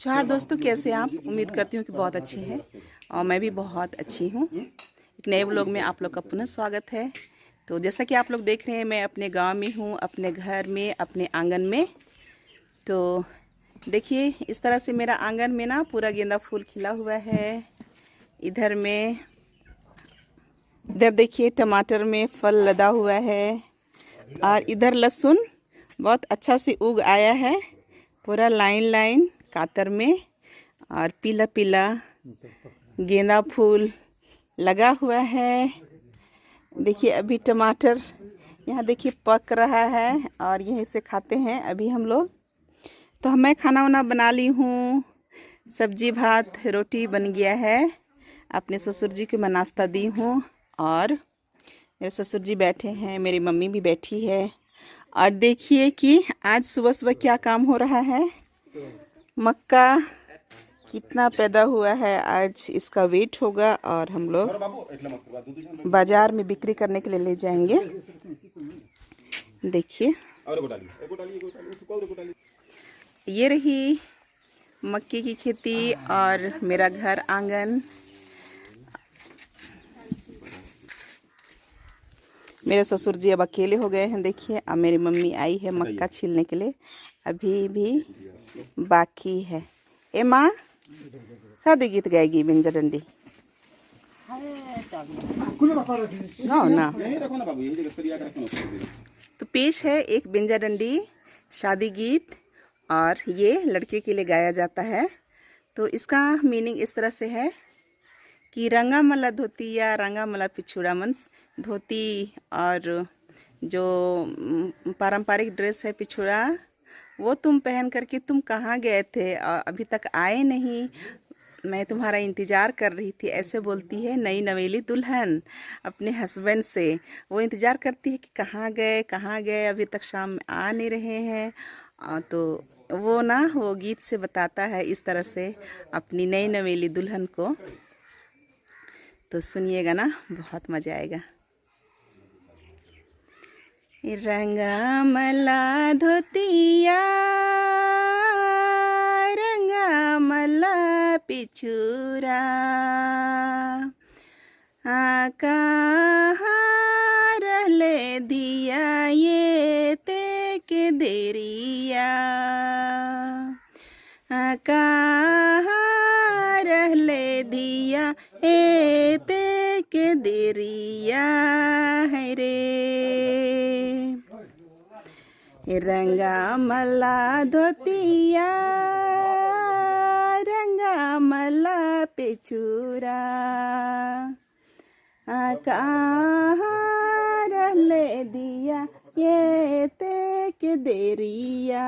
चार दोस्तों, कैसे आप? उम्मीद करती हूँ कि बहुत अच्छे हैं और मैं भी बहुत अच्छी हूँ। एक नए व्लॉग में आप लोग का पुनः स्वागत है। तो जैसा कि आप लोग देख रहे हैं, मैं अपने गांव में हूँ, अपने घर में, अपने आंगन में। तो देखिए, इस तरह से मेरा आंगन में ना पूरा गेंदा फूल खिला हुआ है। इधर देखिए टमाटर में फल लदा हुआ है और इधर लहसुन बहुत अच्छा से उग आया है, पूरा लाइन लाइन कातर में, और पीला पीला गेंदा फूल लगा हुआ है। देखिए अभी टमाटर यहाँ देखिए पक रहा है और यहीं से खाते हैं अभी हम लोग। तो मैं खाना वाना बना ली हूँ, सब्जी भात रोटी बन गया है। अपने ससुर जी को मैं नाश्ता दी हूँ और मेरे ससुर जी बैठे हैं, मेरी मम्मी भी बैठी है। और देखिए कि आज सुबह सुबह क्या काम हो रहा है। मक्का कितना पैदा हुआ है, आज इसका वेट होगा और हम लोग बाजार में बिक्री करने के लिए ले जाएंगे। देखिए ये रही मक्के की खेती और मेरा घर आंगन। मेरे ससुर जी अब अकेले हो गए हैं। देखिए अब मेरी मम्मी आई है मक्का छीलने के लिए, अभी भी बाकी है। ए माँ, शादी गीत गाएगी बिंजा डंडी गाओ ना। तो पेश है एक बिंजा डंडी शादी गीत और ये लड़के के लिए गाया जाता है। तो इसका मीनिंग इस तरह से है कि रंगा मला धोती या रंगा मला पिछुड़ा, मंस धोती और जो पारंपरिक ड्रेस है पिछुड़ा, वो तुम पहन करके तुम कहाँ गए थे, अभी तक आए नहीं, मैं तुम्हारा इंतज़ार कर रही थी। ऐसे बोलती है नई नवेली दुल्हन अपने हस्बैंड से। वो इंतज़ार करती है कि कहाँ गए, अभी तक शाम में आ नहीं रहे हैं। तो वो ना वो गीत से बताता है इस तरह से अपनी नई नवेली दुल्हन को। तो सुनिएगा ना, बहुत मज़ा आएगा। रंगा मला धोतिया रंगा मला पिछुरा, कहाँ रहले दिया ये ते के देरिया, कहाँ रहले दिया ए ते के देरिया है रे। रंगा मला धोतिया रंगा मला पिछुरा, कहाँ रहले दिया ये ते के देरिया,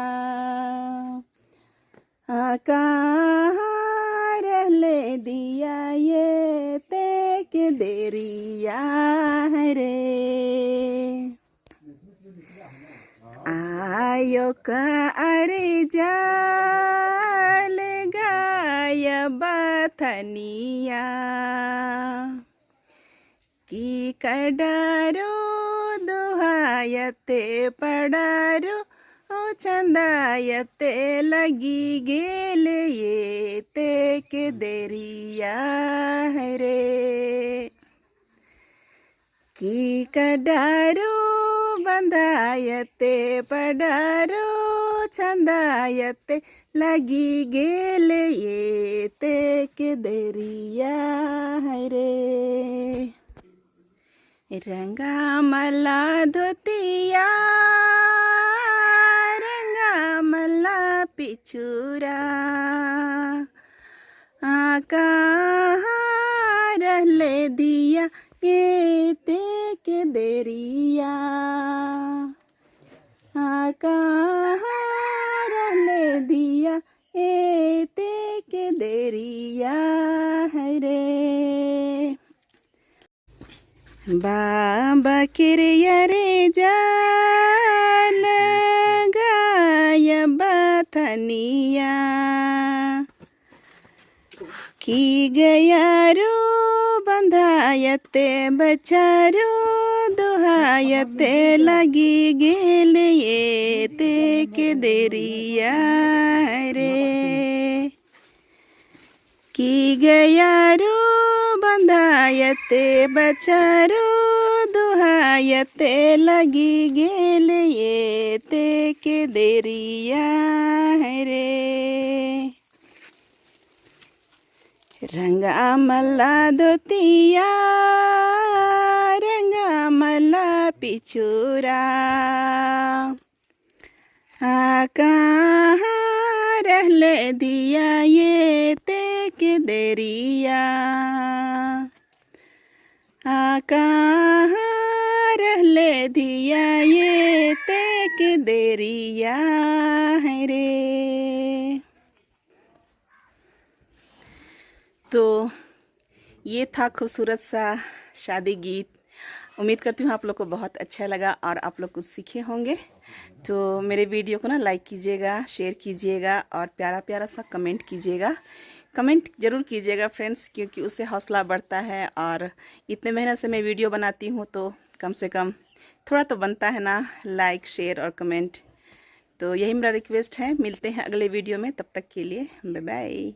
कहाँ रहले दिया ये ते के देरिया है रे। आयो का अरे जाल गाय बथनिया, की कडारो दुहायते पडारो चंदायते लगी गेल ये ते के देरिया है रे। की कडारो बंधायते पडारो चंदायते लगी गेल ये ते के देरिया है रे। रंगा मला धोतिया रंगा मला पिछुरा, कहाँ रहले दिया ये ते के देरिया, कहाँ रहले दिया ये ते के देरिया है रे। बाबा किरिया रे जाल गाय बथनिया, की गया रो बंधायते बचारो दुहायते लगी गेल ये ते के देरिया रे। की गयारो बंधायते बचारो दुहायते लगी गेल ये ते के देरिया है रे। रंगा मल्ला दोतिया रंगा मल्ला पिछूरा कहाँ रहले दिया ये ते के देरिया कहाँ रहले दिया ये ते के देरिया है रे। तो ये था खूबसूरत सा शादी गीत। उम्मीद करती हूँ आप लोग को बहुत अच्छा लगा और आप लोग कुछ सीखे होंगे। तो मेरे वीडियो को ना लाइक कीजिएगा, शेयर कीजिएगा और प्यारा प्यारा सा कमेंट कीजिएगा। कमेंट ज़रूर कीजिएगा फ्रेंड्स, क्योंकि उससे हौसला बढ़ता है और इतने मेहनत से मैं वीडियो बनाती हूँ तो कम से कम थोड़ा तो बनता है ना, लाइक शेयर और कमेंट। तो यही मेरा रिक्वेस्ट है। मिलते हैं अगले वीडियो में, तब तक के लिए बाय बाय।